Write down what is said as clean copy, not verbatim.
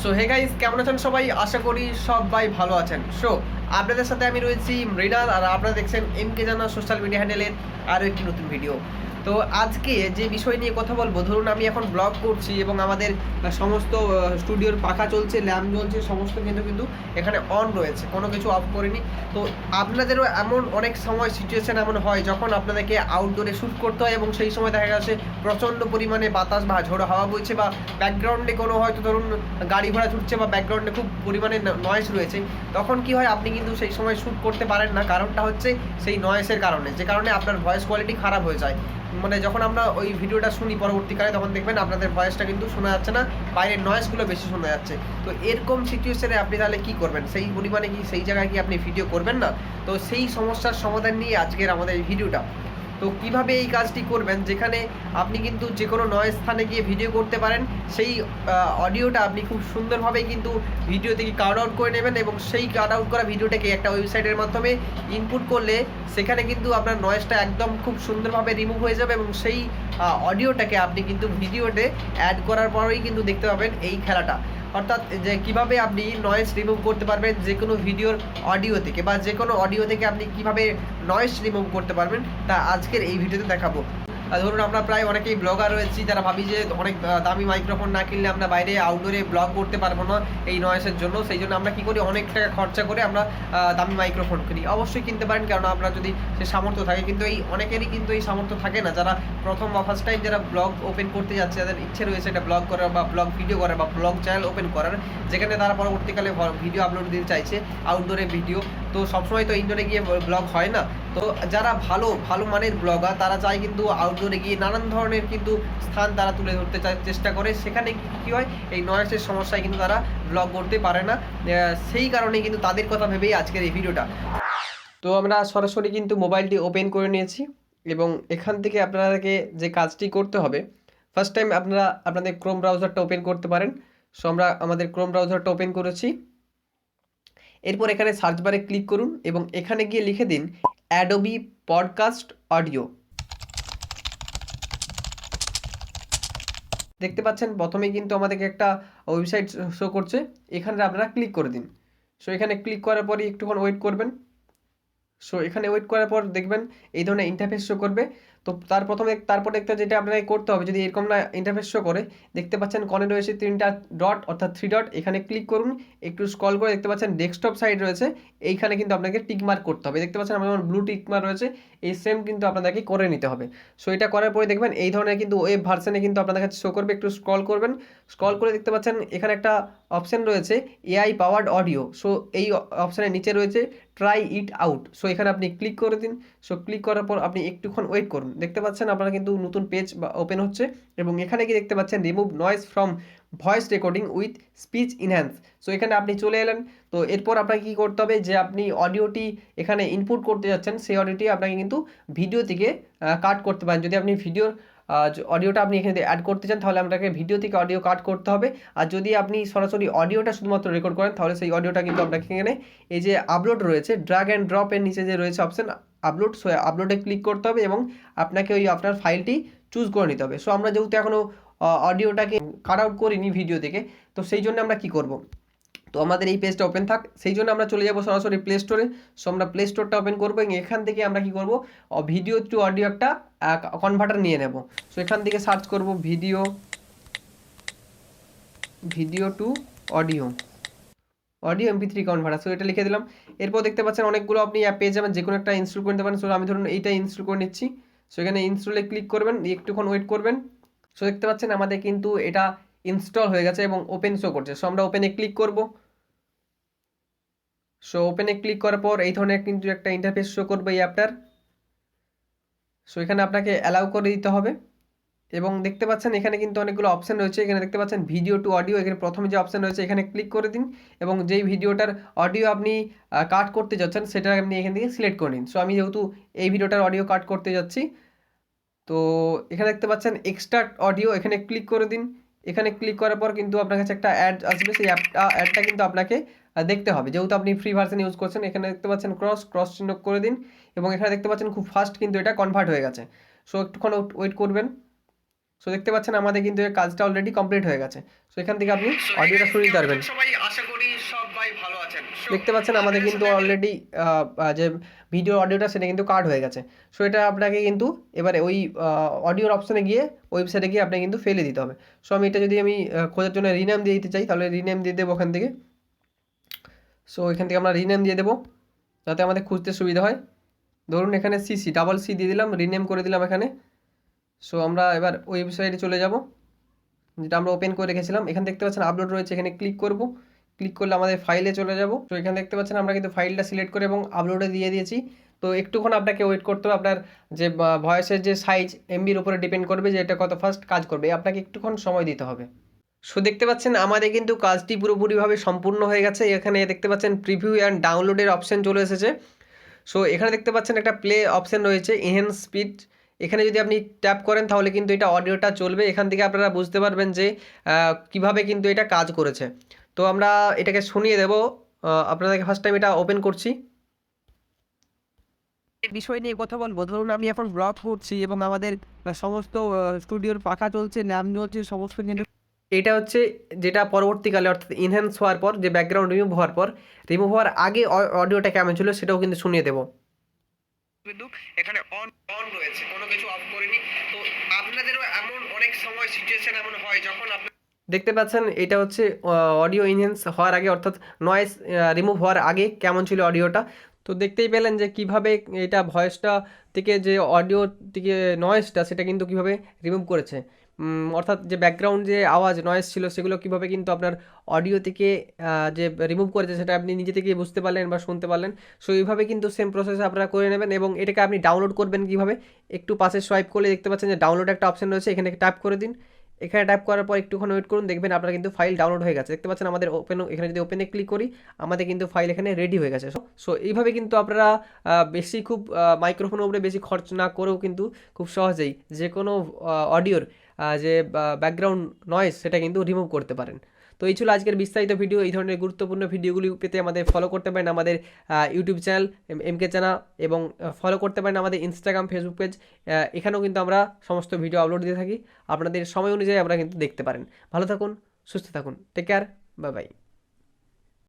So hey guys, কেমন আছেন সবাই? আশা করি সবাই ভালো আছেন। সো আপনাদের সাথে আমি রয়েছি মৃণাল, আর আপনারা দেখছেন MKJana সোশ্যাল মিডিয়া হ্যান্ডেলের আরও একটি নতুন ভিডিও। তো আজকে যে বিষয় নিয়ে কথা বলবো, ধরুন আমি এখন ব্লগ করছি এবং আমাদের সমস্ত স্টুডিওর পাখা চলছে, ল্যাম্প জ্বলছে, সমস্ত কিন্তু এখানে অন রয়েছে, কোনো কিছু অফ করিনি। তো আপনাদেরও এমন অনেক সময় সিচুয়েশান এমন হয় যখন আপনাদেরকে আউটডোরে শ্যুট করতে হয় এবং সেই সময় দেখা গেছে প্রচণ্ড পরিমাণে বাতাস বা ঝোড়ো হাওয়া বইছে, বা ব্যাকগ্রাউন্ডে কোনো হয়তো ধরুন গাড়ি ঘোড়া ছুটছে বা ব্যাকগ্রাউন্ডে খুব পরিমাণে নয়েজ রয়েছে। তখন কি হয়, আপনি কিন্তু সেই সময় শ্যুট করতে পারেন না। কারণটা হচ্ছে সেই নয়েসের কারণে, যে কারণে আপনার ভয়েস কোয়ালিটি খারাপ হয়ে যায়। মানে যখন আমরা ওই ভিডিওটা শুনি পরবর্তীকালে, তখন দেখবেন আপনাদের ভয়েসটা কিন্তু শোনা যাচ্ছে না, বাইরের নয়েজগুলো বেশি শোনা যাচ্ছে। তো এরকম সিচুয়েশনে আপনি তাহলে কী করবেন? সেই পরিমাণে কি সেই জায়গায় কি আপনি ভিডিও করবেন না? তো সেই সমস্যার সমাধান নিয়ে আজকের আমাদের এই ভিডিওটা। তো কিভাবে এই কাজটি করবেন, যেখানে আপনি কিন্তু যে কোনো নয় স্থানে গিয়ে ভিডিও করতে পারেন, সেই অডিওটা আপনি খুব সুন্দরভাবে কিন্তু ভিডিও থেকে কাট আউট করে নেবেন, এবং সেই কাট আউট করা ভিডিওটাকে একটা ওয়েবসাইটের মাধ্যমে ইনপুট করলে সেখানে কিন্তু আপনার নয়েজটা একদম খুব সুন্দরভাবে রিমুভ হয়ে যাবে, এবং সেই অডিওটাকে আপনি কিন্তু ভিডিওতে অ্যাড করার পরেই কিন্তু দেখতে পাবেন এই খেলাটা। অর্থাৎ যে কীভাবে আপনি নয়েজ রিমুভ করতে পারবেন যে কোনো ভিডিওর অডিও থেকে, বা যে কোনো অডিও থেকে আপনি কীভাবে নয়েজ রিমুভ করতে পারবেন, তা আজকের এই ভিডিওতে দেখাবো। ধরুন আমরা প্রায় অনেকেই ব্লগার রয়েছি যারা ভাবি যে অনেক দামি মাইক্রোফোন না কিনলে আমরা বাইরে আউটডোরে ব্লগ করতে পারবো না এই নয়েসের জন্য। সেই জন্য আমরা কী করি, অনেক টাকা খরচা করে আমরা দামি মাইক্রোফোন কিনি। অবশ্যই কিনতে পারেন, কারণ আপনার যদি সে সামর্থ্য থাকে, কিন্তু এই অনেকেরই কিন্তু এই সামর্থ্য থাকে না। যারা প্রথম বা ফার্স্ট টাইম যারা ব্লগ ওপেন করতে যাচ্ছে, যাদের ইচ্ছে রয়েছে এটা ব্লগ করার বা ব্লগ ভিডিও করার বা ব্লগ চ্যানেল ওপেন করার, যেখানে তারা পরবর্তীকালে ভিডিও আপলোড দিতে চাইছে, আউটডোরে ভিডিও। তো সবসময় তো ইনডোরে গিয়ে ব্লগ হয় না। তো যারা ভালো মানের ব্লগার, তারা চায় কিন্তু আউটডোরে গিয়ে নানান ধরনের কিন্তু স্থান তারা তুলে ধরতে চেষ্টা করে। সেখানে কী হয়, এই নয়েসের সমস্যায় কিন্তু তারা ব্লগ করতে পারে না। সেই কারণেই কিন্তু তাদের কথা ভেবেই আজকের এই ভিডিওটা। তো আমরা সরাসরি কিন্তু মোবাইলটি ওপেন করে নিয়েছি, এবং এখান থেকে আপনাদেরকে যে কাজটি করতে হবে, ফার্স্ট টাইম আপনারা আপনাদের ক্রোম ব্রাউজারটা ওপেন করতে পারেন। সো আমরা আমাদের ক্রোম ব্রাউজারটা ওপেন করেছি। এরপর এখানে সার্চ বারে ক্লিক করুন এবং এখানে গিয়ে লিখে দিন অ্যাডোবি পডকাস্ট অডিও। দেখতে পাচ্ছেন প্রথমেই কিন্তু আমাদেরকে একটা ওয়েবসাইট শো করছে, এখানে আপনারা ক্লিক করে দিন। সো এখানে ক্লিক করার পরে একটুক্ষণ ওয়েট করবেন। সো এখানে ওয়েট করার পর দেখবেন এই ধরনের ইন্টারফেস শো করবে। তো তারপর একটা যেটা আপনাকে করতে হবে, যদি এরকম না ইন্টারফেস শো করে, দেখতে পাচ্ছেন কর্নে রয়েছে 3টা ডট অর্থাৎ 3 ডট, এখানে ক্লিক করুন। একটু স্ক্রল করে দেখতে পাচ্ছেন ডেস্কটপ সাইড রয়েছে, এইখানে কিন্তু আপনাকে টিক মার্ক করতে হবে। দেখতে পাচ্ছেন আমার ব্লু টিক মার্ক রয়েছে, এই সেম কিন্তু আপনাদেরকে করে নিতে হবে। সো এটা করার পরে দেখবেন এই ধরনের কিন্তু ওয়েব ভার্সনে কিন্তু আপনাদের কাছে শো করবে। একটু স্ক্রল করবেন, স্ক্রল করে দেখতে পাচ্ছেন এখানে একটা অপশান রয়েছে এআই পাওয়ার্ড অডিও। সো এই অপশানের নিচে রয়েছে ট্রাই ইট আউট। সো এখানে আপনি ক্লিক করে দিন। সো ক্লিক করার পর আপনি একটুক্ষণ ওয়েট করুন। দেখতে পাচ্ছেন আপনারা কিন্তু নতুন পেজ ওপেন হচ্ছে, এবং এখানে গিয়ে দেখতে পাচ্ছেন remove noise from voice recording with speech enhance. So এখানে আপনি চলে এলেন। তো এরপর আপনাকে কী করতে হবে, যে আপনি অডিওটি এখানে ইনপুট করতে যাচ্ছেন, সেই অডিওটি আপনাকে কিন্তু ভিডিও থেকে কাট করতে পারেন। যদি আপনি ভিডিওর অডিওটা আপনি এখানে অ্যাড করতে চান, তাহলে আপনাকে ভিডিও থেকে অডিও কাট করতে হবে। আর যদি আপনি সরাসরি অডিওটা শুধুমাত্র রেকর্ড করেন, তাহলে সেই অডিওটা কিন্তু আপনাকে এখানে এই যে আপলোড রয়েছে, ড্র্যাগ অ্যান্ড ড্রপের নিচে যে রয়েছে অপশান আপলোড, সো আপলোডে ক্লিক করতে হবে এবং আপনাকে ওই আপনার ফাইলটি চুজ করে নিতে হবে। সো আমরা যেহেতু এখনও অডিওটাকে কাট আউট করিনি ভিডিও থেকে, তো সেই জন্য আমরা কি করব, তো আমাদের এই পেজটা ওপেন থাক, সেই জন্য আমরা চলে যাব সরাসরি প্লে স্টোরে। সো আমরা প্লে স্টোরটা ওপেন করবো এবং এখান থেকে আমরা কি করব, ভিডিও টু অডিও একটা কনভার্টার নিয়ে নেব। সো এখান থেকে সার্চ করব video two audio MP3 converter. So এটা লিখে দিলাম। এরপর দেখতে পাচ্ছেন অনেকগুলো আপনি অ্যাপ পেয়ে যাবেন, যে কোনো একটা ইনস্টল করে নিতে পারেন। সো আমি ধরুন এইটা ইনস্টল করে নিচ্ছি। সো এখানে ইনস্টলে ক্লিক করবেন, একটুক্ষণ ওয়েট করবেন। সো দেখতে পাচ্ছেন আমাদের কিন্তু এটা ইনস্টল হয়ে গেছে এবং ওপেন শো করছে। সো আমরা ওপেনে ক্লিক করব। সো ওপেনে ক্লিক করার পর এই ধরনের কিন্তু একটা ইন্টারফেস শো করবে এই অ্যাপটার। সো এখানে আপনাকে অ্যালাউ করে দিতে হবে, এবং দেখতে পাচ্ছেন এখানে কিন্তু অনেকগুলো অপশান রয়েছে। এখানে দেখতে পাচ্ছেন ভিডিও টু অডিও, এখানে প্রথমে যে অপশান রয়েছে এখানে ক্লিক করে দিন, এবং যেই ভিডিওটার অডিও আপনি কাট করতে যাচ্ছেন সেটা আপনি এখান থেকে সিলেক্ট করে নিন। সো আমি যেহেতু এই ভিডিওটার অডিও কাট করতে যাচ্ছি, তো এখানে দেখতে পাচ্ছেন এক্সট্রাক্ট অডিও, এখানে ক্লিক করে দিন। এখানে ক্লিক করার পর কিন্তু আপনার কাছে একটা অ্যাড আসবে, সেই অ্যাডটা কিন্তু আপনাকে দেখতে হবে, যেহেতু আপনি ফ্রি ভার্সন ইউজ করছেন। এখানে দেখতে পাচ্ছেন ক্রস চিহ্ন করে দিন, এবং এখানে দেখতে পাচ্ছেন খুব ফাস্ট কিন্তু এটা কনভার্ট হয়ে গেছে। সো একটুক্ষণ ওয়েট করবেন। সো দেখতে পাচ্ছেন আমাদের কিন্তু এই কাজটা অলরেডি কমপ্লিট হয়ে গেছে। সো এখান থেকে আপনি অডিওটা শুনে নিতে পারবেন। সবাই আশা করি সবাই ভালো আছেন। দেখতে পাচ্ছেন আমাদের কিন্তু অলরেডি যে ভিডিও অডিওটা সেটা কিন্তু কাট হয়ে গেছে। সো এটা আপনাকে কিন্তু এবারে ওই অডিওর অপশনে গিয়ে ওয়েবসাইটে গিয়ে আপনাকে কিন্তু ফেলে দিতে হবে। সো আমি এটা যদি আমি খোঁজার জন্য রিনেম দিয়ে দিতে চাই তাহলে রিনেম দিয়ে দেবো ওখান থেকে। সো এখান থেকে আমরা রিনেম দিয়ে দেবো যাতে আমাদের খুঁজতে সুবিধা হয়। ধরুন এখানে সিসি ডাবল সি দিয়ে দিলাম, রিনেম করে দিলাম এখানে। সো আমরা এবার ওয়েবসাইটে চলে যাব যেটা আমরা ওপেন করে রেখেছিলাম। এখানে দেখতে পাচ্ছেন আপলোড রয়েছে, এখানে ক্লিক করব। ক্লিক করলে আমাদের ফাইলে চলে যাব। তো এখানে দেখতে পাচ্ছেন আমরা কিন্তু ফাইলটা সিলেক্ট করে এবং আপলোডে দিয়ে দিয়েছি। তো একটুক্ষণ আপনাকে ওয়েট করতে হবে, আপনার যে ভয়েসের যে সাইজ এমবির উপরে ডিপেন্ড করবে যে এটা কত ফাস্ট কাজ করবে, আপনাকে একটুক্ষণ সময় দিতে হবে। সো দেখতে পাচ্ছেন আমাদের কিন্তু কাজটি পুরোপুরিভাবে সম্পূর্ণ হয়ে গেছে। এখানে দেখতে পাচ্ছেন প্রিভিউ অ্যান্ড ডাউনলোডের অপশন চলে এসেছে। সো এখানে দেখতে পাচ্ছেন একটা প্লে অপশন রয়েছে, এনহ্যান্স স্পিড। এখানে যদি আপনি ট্যাপ করেন তাহলে কিন্তু এটা অডিওটা চলবে। এখান থেকে আপনারা বুঝতে পারবেন যে কিভাবে কিন্তু এটা কাজ করেছে। তো আমরা এটাকে শুনিয়ে দেব। আপনাদেরকে ফার্স্ট টাইম এটা ওপেন করছি। বিষয় নিয়ে কথা বলবো। ধরুন আমি এখন ব্লগ করছি এবং আমাদের সমস্ত স্টুডিওর পাখা চলছে, ল্যাম্প চলছে, সমস্ত কিন্তু এটা হচ্ছে যেটা পরবর্তীকালে অর্থাৎ ইনহ্যান্স হওয়ার পর, যে ব্যাকগ্রাউন্ড রিমুভ হওয়ার আগে অডিওটা কেমন ছিল সেটাও কিন্তু শুনিয়ে দেবো। কিন্তু এখানে অন অন রয়েছে, কোনো কিছু অফ করিনি। তো আপনাদেরও এমন অনেক সময় সিচুয়েশন এমন হয় যখন আপনি দেখতে পাচ্ছেন এটা হচ্ছে অডিও ইনহ্যান্স হওয়ার আগে অর্থাৎ নয়েজ রিমুভ হওয়ার আগে কেমন ছিল অডিওটা। তো দেখতেই পেলেন যে কিভাবে এটা ভয়েসটা থেকে যে অডিও থেকে নয়েজটা সেটা কিন্তু কিভাবে রিমুভ করেছে। অর্থাৎ যে ব্যাকগ্রাউন্ড যে আওয়াজ নয়েজ ছিল সেগুলো কিভাবে কিন্তু আপনার অডিও থেকে যে রিমুভ করেছে সেটা আপনি নিজে থেকেই বুঝতে পারলেন বা শুনতে পারলেন। সো এইভাবে কিন্তু সেম প্রসেস আপনারা করে নেবেন। এবং এটাকে আপনি ডাউনলোড করবেন কীভাবে, একটু পাশে সোয়াইপ করলে দেখতে পাচ্ছেন যে ডাউনলোড একটা অপশন রয়েছে, এখানে ট্যাপ করে দিন। এখানে ট্যাপ করার পর একটুক্ষণ ওয়েট করুন, দেখবেন আপনার কিন্তু ফাইল ডাউনলোড হয়ে গেছে। দেখতে পাচ্ছেন আমাদের ওপেন, এখানে যদি ওপেনে ক্লিক করি আমাদের কিন্তু ফাইল এখানে রেডি হয়ে গেছে। সো এইভাবে কিন্তু আপনারা বেশি খুব মাইক্রোফোনের উপরে বেশি খরচ না করেও কিন্তু খুব সহজেই যে কোনো অডিওর যে ব্যাকগ্রাউন্ড নয়েজ সেটা কিন্তু রিমুভ করতে পারেন। তো এই ছিল আজকের বিস্তারিত ভিডিও। এই ধরনের গুরুত্বপূর্ণ ভিডিওগুলি পেতে আমাদের ফলো করতে পারেন আমাদের ইউটিউব চ্যানেল MKJana, এবং ফলো করতে পারেন আমাদের ইনস্টাগ্রাম, ফেসবুক পেজ। এখানেও কিন্তু আমরা সমস্ত ভিডিও আপলোড দিয়ে থাকি, আপনাদের সময় অনুযায়ী আপনারা কিন্তু দেখতে পারেন। ভালো থাকুন, সুস্থ থাকুন, টেক কেয়ার, বাই বাই।